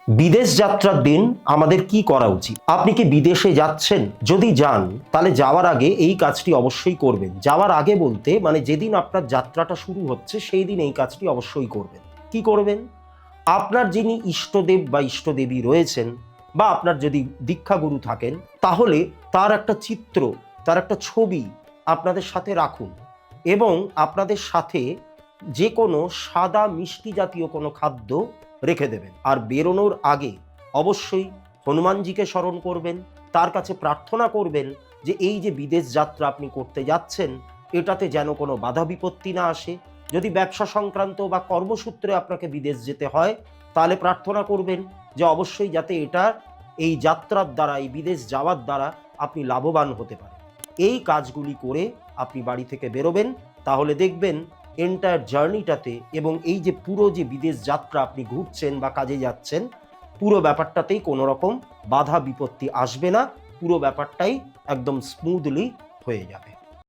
বিদেশ যাত্রার দিন আমাদের কি করা উচিত? আপনি কি বিদেশে যাচ্ছেন? যদি যান তাহলে যাওয়ার আগে এই কাজটি অবশ্যই করবেন। যাওয়ার আগে বলতে মানে যেদিন আপনার যাত্রাটা শুরু হচ্ছে সেই দিন এই কাজটি অবশ্যই করবেন। কি করবেন? আপনার যিনি ইষ্টদেব বা ইষ্টদেবী রয়েছেন বা আপনার যদি দীক্ষাগুরু থাকেন, তাহলে তার একটা চিত্র, তার একটা ছবি আপনাদের সাথে রাখুন এবং আপনাদের সাথে যে কোনো সাদা মিষ্টি জাতীয় কোনো খাদ্য রেখে দেবেন। আর বেরোনোর আগে অবশ্যই হনুমানজিকে স্মরণ করবেন, তার কাছে প্রার্থনা করবেন যে এই যে বিদেশ যাত্রা আপনি করতে যাচ্ছেন এটাতে যেন কোনো বাধা বিপত্তি না আসে। যদি ব্যবসা সংক্রান্ত বা কর্মসূত্রে আপনাকে বিদেশ যেতে হয় তাহলে প্রার্থনা করবেন যে অবশ্যই যাতে এই যাত্রার দ্বারা, এই বিদেশ যাওয়ার দ্বারা আপনি লাভবান হতে পারেন। এই কাজগুলি করে আপনি বাড়ি থেকে বেরোবেন, তাহলে দেখবেন এন্টায়ার জার্নিটাতে এবং এই যে পুরো যে বিদেশ যাত্রা আপনি ঘুরছেন বা কাজে যাচ্ছেন, পুরো ব্যাপারটাতেই কোনো রকম বাধা বিপত্তি আসবে না, পুরো ব্যাপারটাই একদম স্মুথলি হয়ে যাবে।